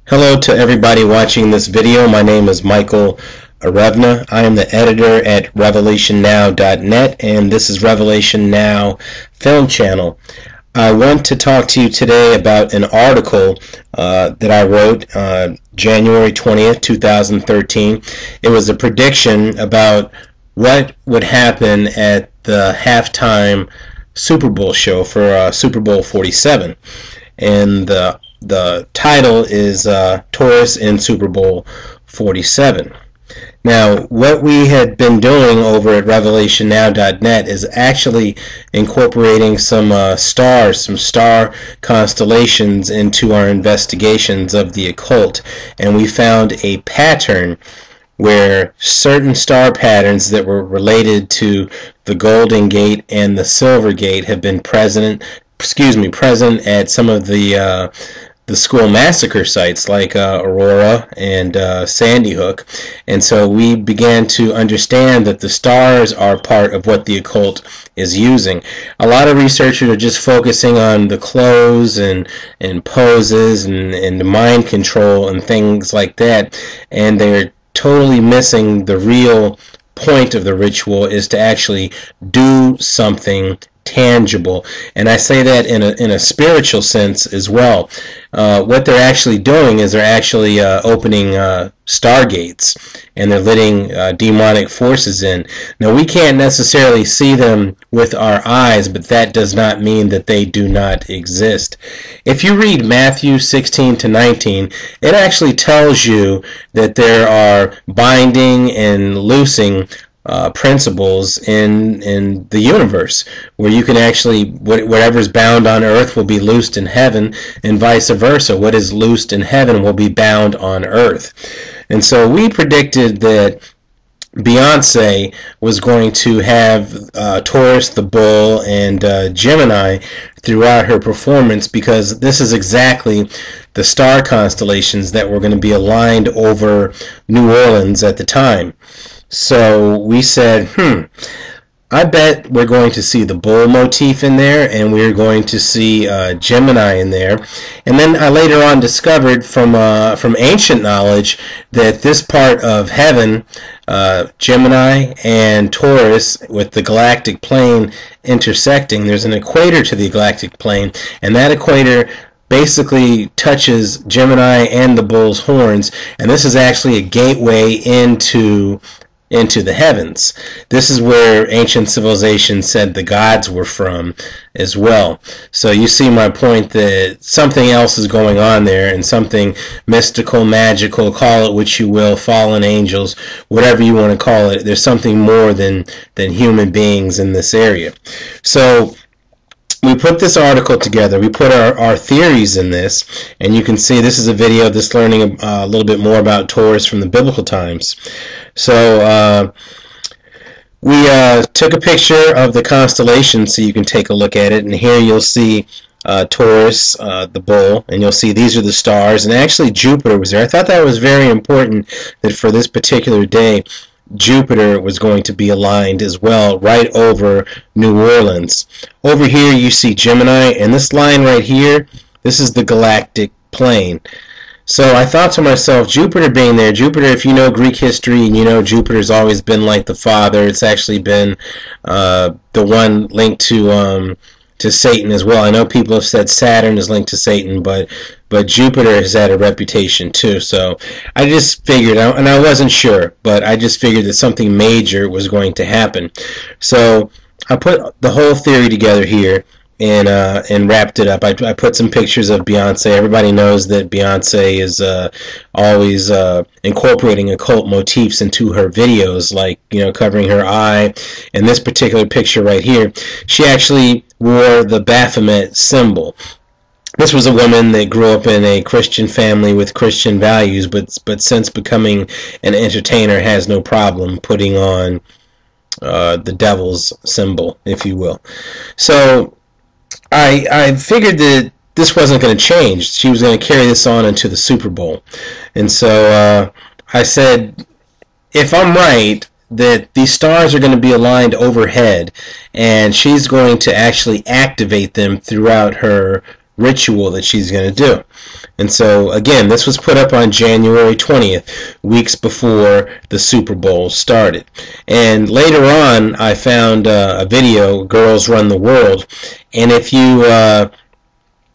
Hello to everybody watching this video. My name is Michael Arevna. I am the editor at RevelationNow.net, and this is Revelation Now Film Channel. I want to talk to you today about an article that I wrote January 20th, 2013. It was a prediction about what would happen at the halftime Super Bowl show for Super Bowl 47. And the title is Taurus in Super Bowl 47. Now, what we had been doing over at RevelationNow.net is actually incorporating some stars, some star constellations into our investigations of the occult, and we found a pattern where certain star patterns that were related to the Golden Gate and the Silver Gate have been present at some of the school massacre sites like Aurora and Sandy Hook. And so we began to understand that the stars are part of what the occult is using. A lot of researchers are just focusing on the clothes and poses and mind control and things like that, and they're totally missing the real point of the ritual is to actually do something tangible. And I say that in a spiritual sense as well. What they're actually doing is they're actually opening stargates, and they're letting demonic forces in. Now, we can't necessarily see them with our eyes, but that does not mean that they do not exist. If you read Matthew 16 to 19, it actually tells you that there are binding and loosing principles in the universe, where you can actually, whatever's bound on earth will be loosed in heaven, and vice versa. What is loosed in heaven will be bound on earth. And so we predicted that Beyonce was going to have Taurus, the bull, and Gemini throughout her performance, because this is exactly the star constellations that were going to be aligned over New Orleans at the time. So we said, I bet we're going to see the bull motif in there, and we're going to see Gemini in there. And then I later on discovered from ancient knowledge that this part of heaven, Gemini and Taurus, with the galactic plane intersecting, there's an equator to the galactic plane, and that equator basically touches Gemini and the bull's horns, and this is actually a gateway into the heavens. This is where ancient civilization said the gods were from as well. So you see my point that something else is going on there, and something mystical, magical, call it what you will, fallen angels, whatever you want to call it. There's something more than human beings in this area. So we put this article together. We put our theories in this, and you can see this is a video that's learning a little bit more about Taurus from the biblical times. So we took a picture of the constellation so you can take a look at it, and here you'll see Taurus, the bull, and you'll see these are the stars, and actually Jupiter was there. I thought that was very important, that for this particular day Jupiter was going to be aligned as well, right over New Orleans. Over here you see Gemini, and this line right here, this is the galactic plane. So I thought to myself, Jupiter being there, Jupiter, if you know Greek history, and you know Jupiter's always been like the father. It's actually been the one linked to Satan as well. I know people have said Saturn is linked to Satan, but Jupiter has had a reputation too. So I just figured, and I wasn't sure, but I just figured that something major was going to happen. So I put the whole theory together here and wrapped it up. I put some pictures of Beyonce. Everybody knows that Beyonce is always incorporating occult motifs into her videos, like, you know, covering her eye. And this particular picture right here, she actually wore the Baphomet symbol. This was a woman that grew up in a Christian family with Christian values, but since becoming an entertainer has no problem putting on the devil's symbol, if you will. So I figured that this wasn't going to change. She was going to carry this on into the Super Bowl. And so I said, if I'm right, that these stars are going to be aligned overhead, and she's going to actually activate them throughout her ritual that she's going to do. And so, again, this was put up on January 20th, weeks before the Super Bowl started. And later on, I found a video, Girls Run the World. And if you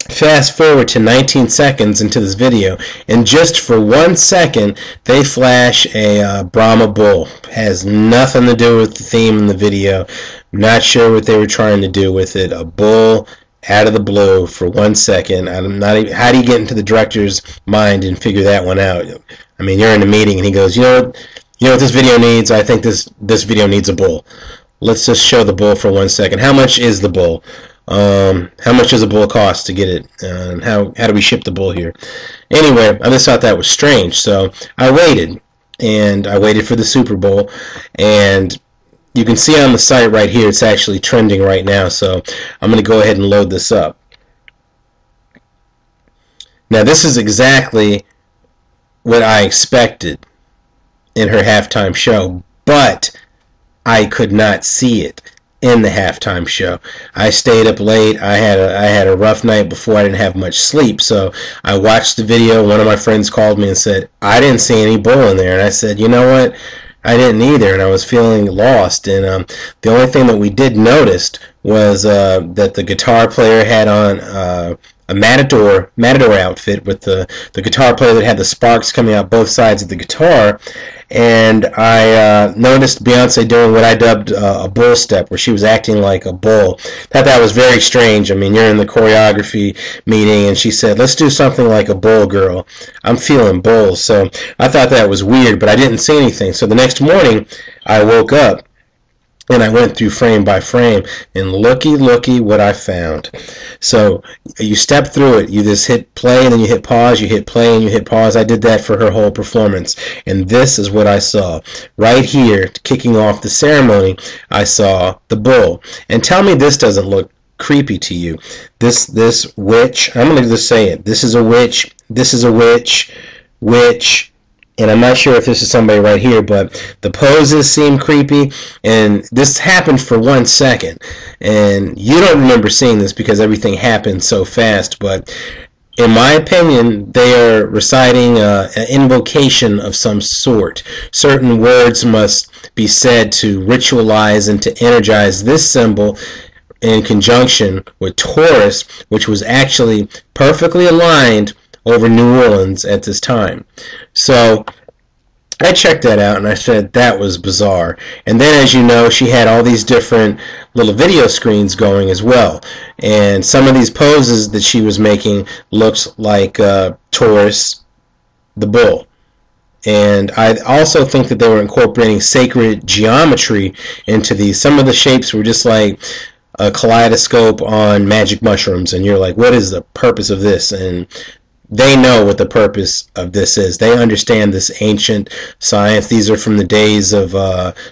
fast forward to 19 seconds into this video, and just for 1 second, they flash a Brahma bull. Has nothing to do with the theme in the video. I'm not sure what they were trying to do with it. A bull out of the blue for 1 second. I'm not even, how do you get into the director's mind and figure that one out? I mean, you're in a meeting and he goes, you know what this video needs? I think this video needs a bull. Let's just show the bull for 1 second. How much is the bull? How much does a bull cost to get it? How do we ship the bull here? Anyway, I just thought that was strange. So I waited, and I waited for the Super Bowl, and you can see on the site right here, it's actually trending right now, so I'm going to go ahead and load this up. Now, this is exactly what I expected in her halftime show, but I could not see it in the halftime show. I stayed up late. I had a rough night before. I didn't have much sleep, so I watched the video. One of my friends called me and said, I didn't see any bull in there, and I said, you know what? I didn't either, and I was feeling lost. And the only thing that we did notice was that the guitar player had on a matador outfit with the guitar player that had the sparks coming out both sides of the guitar. And I noticed Beyonce doing what I dubbed a bull step, where she was acting like a bull. Thought that was very strange. I mean, you're in the choreography meeting, and she said, let's do something like a bull, girl. I'm feeling bulls. So I thought that was weird, but I didn't see anything. So the next morning, I woke up, and I went through frame by frame, and looky what I found. So you step through it. You just hit play, and then you hit pause. You hit play, and you hit pause. I did that for her whole performance. And this is what I saw. Right here, kicking off the ceremony, I saw the bull. And tell me this doesn't look creepy to you. This witch, I'm going to just say it. This is a witch. This is a witch. And I'm not sure if this is somebody right here, but the poses seem creepy, and this happened for 1 second. And you don't remember seeing this because everything happened so fast, but in my opinion, they are reciting an invocation of some sort. Certain words must be said to ritualize and to energize this symbol in conjunction with Taurus, which was actually perfectly aligned over New Orleans at this time. So I checked that out and I said that was bizarre. And then, as you know, she had all these different little video screens going as well. And some of these poses that she was making looked like Taurus the bull. And I also think that they were incorporating sacred geometry into these. Some of the shapes were just like a kaleidoscope on magic mushrooms, and you're like, what is the purpose of this? And they know what the purpose of this is. They understand this ancient science. These are from the days of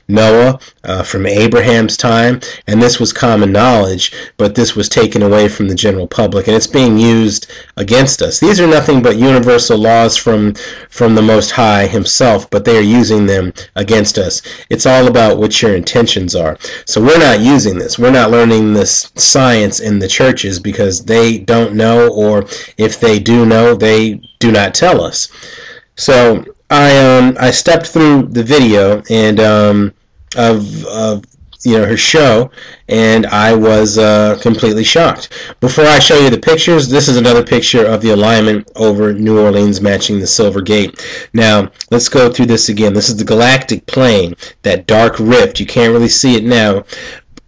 Noah, from Abraham's time, and this was common knowledge, but this was taken away from the general public, and it's being used against us. These are nothing but universal laws from the Most High himself, but they are using them against us. It's all about what your intentions are. So we're not using this. We're not learning this science in the churches because they don't know, or if they do know, they do not tell us. So I stepped through the video and of her show, and I was completely shocked. Before I show you the pictures, this is another picture of the alignment over New Orleans matching the Silver Gate. Now let's go through this again. This is the galactic plane, that dark rift. You can't really see it now,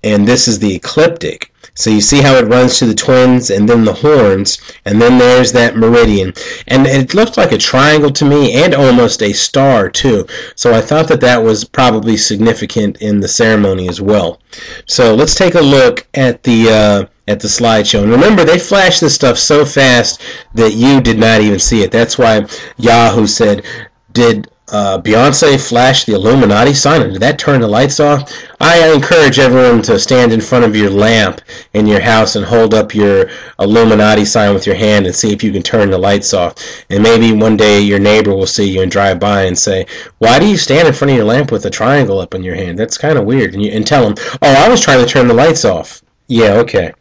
and this is the ecliptic. So you see how it runs to the twins and then the horns, and then there's that meridian. And it looked like a triangle to me, and almost a star too. So I thought that that was probably significant in the ceremony as well. So let's take a look at the slideshow. And remember, they flashed this stuff so fast that you did not even see it. That's why Yahoo said, did Beyonce flash the Illuminati sign, and did that turn the lights off? I encourage everyone to stand in front of your lamp in your house and hold up your Illuminati sign with your hand and see if you can turn the lights off. And maybe one day your neighbor will see you and drive by and say, why do you stand in front of your lamp with a triangle up in your hand? That's kind of weird. And tell them, oh, I was trying to turn the lights off. Yeah, okay.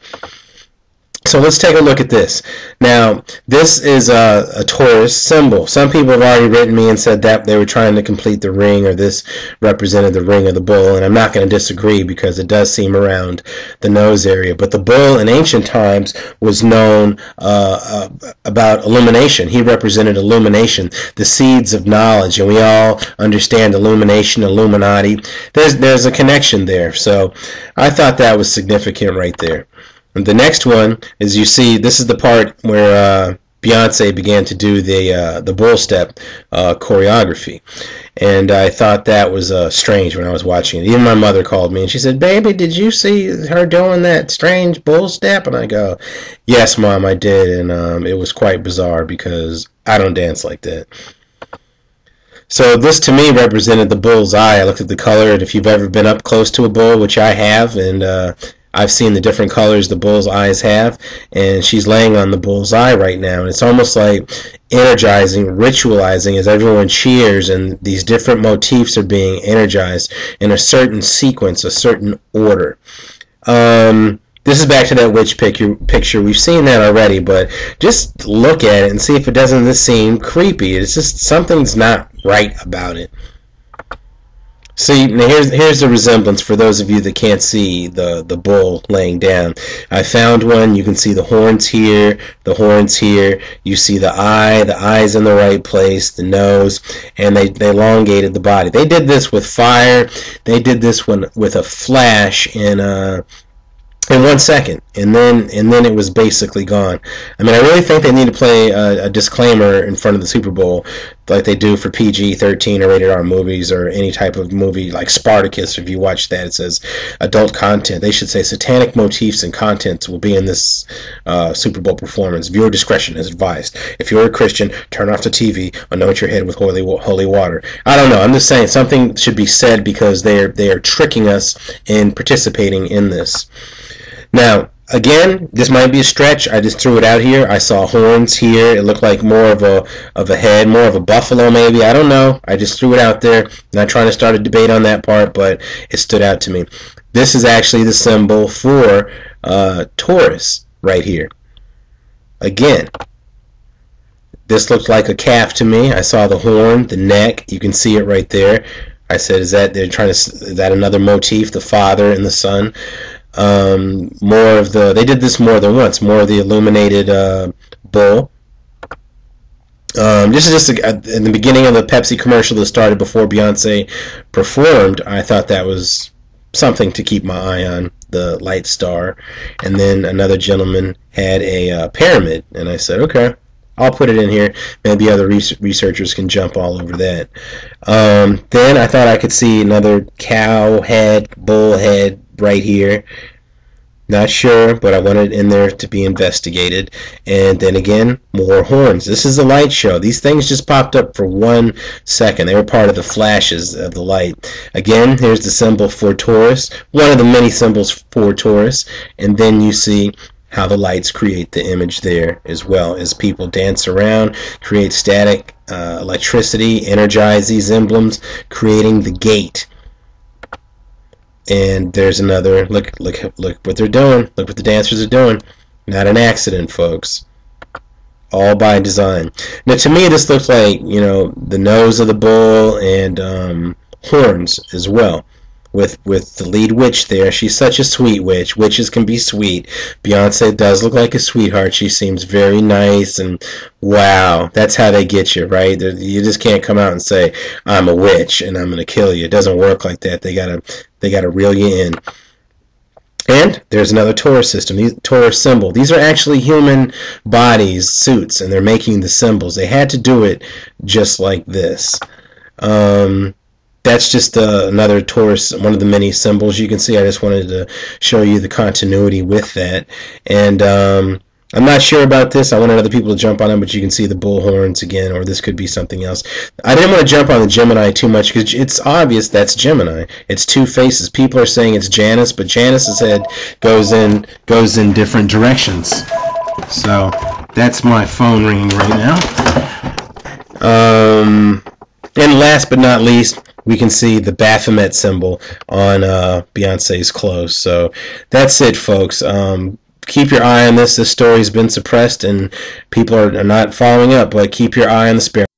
So let's take a look at this. Now, this is a Taurus symbol. Some people have already written me and said that they were trying to complete the ring, or this represented the ring of the bull, and I'm not going to disagree because it does seem around the nose area. But the bull in ancient times was known about illumination. He represented illumination, the seeds of knowledge, and we all understand illumination, Illuminati. There's a connection there. So I thought that was significant right there. And the next one is, you see, this is the part where Beyonce began to do the bull step choreography, and I thought that was strange when I was watching it. Even my mother called me and she said, "Baby, did you see her doing that strange bull step?" And I go, "Yes, Mom, I did," and it was quite bizarre because I don't dance like that. So this to me represented the bull's eye. I looked at the color, and if you've ever been up close to a bull, which I have, and I've seen the different colors the bull's eyes have, and she's laying on the bull's eye right now, and it's almost like energizing, ritualizing as everyone cheers, and these different motifs are being energized in a certain sequence, a certain order. This is back to that witch picture. We've seen that already, but just look at it and see if it doesn't seem creepy. It's just something's not right about it. See, now here's the resemblance for those of you that can't see the bull laying down. I found one. You can see the horns here, the horns here. You see the eye's in the right place, the nose, and they elongated the body. They did this with fire. They did this with a flash in 1 second, and then it was basically gone. I mean, I really think they need to play a disclaimer in front of the Super Bowl, like they do for PG-13 or rated R movies, or any type of movie like Spartacus. If you watch that, it says adult content. They should say satanic motifs and contents will be in this Super Bowl performance. Viewer discretion is advised. If you're a Christian, turn off the TV, anoint your head with holy water. I don't know. I'm just saying something should be said because they are tricking us in participating in this. Now, again, this might be a stretch. I just threw it out here. I saw horns here. It looked like more of a head, more of a buffalo maybe. I don't know. I just threw it out there. Not trying to start a debate on that part, but it stood out to me. This is actually the symbol for Taurus right here. Again, this looked like a calf to me. I saw the horn, the neck. You can see it right there. I said, is that another motif, the father and the son? They did this more than once, more of the illuminated bull. This is just in the beginning of the Pepsi commercial that started before Beyonce performed. I thought that was something to keep my eye on, the light star. And then another gentleman had a pyramid, and I said, okay, I'll put it in here. Maybe other researchers can jump all over that. Then I thought I could see another cow head, bull head right here. Not sure, but I wanted in there to be investigated. And then again, more horns. This is a light show. These things just popped up for 1 second. They were part of the flashes of the light. Again, here's the symbol for Taurus, one of the many symbols for Taurus. And then you see how the lights create the image there, as well as people dance around, create static electricity, energize these emblems, creating the gate. And there's another, look what they're doing. Look what the dancers are doing. Not an accident, folks. All by design. Now, to me, this looks like, the nose of the bull and horns as well. With the lead witch there. She's such a sweet witch. Witches can be sweet. Beyonce does look like a sweetheart. She seems very nice, and wow, that's how they get you, right? You just can't come out and say, I'm a witch and I'm going to kill you. It doesn't work like that. They gotta reel you in. And there's another Taurus system, Taurus symbol. These are actually human bodies, suits, and they're making the symbols. They had to do it just like this. That's just another Taurus, one of the many symbols you can see. I just wanted to show you the continuity with that. And I'm not sure about this. I wanted other people to jump on it, but you can see the bull horns again, or this could be something else. I didn't want to jump on the Gemini too much because it's obvious that's Gemini. It's two faces. People are saying it's Janus, but Janus's head goes in different directions. So that's my phone ringing right now. And last but not least, we can see the Baphomet symbol on Beyonce's clothes. So that's it, folks. keep your eye on this. This story's been suppressed and people are not following up, but keep your eye on the spirit.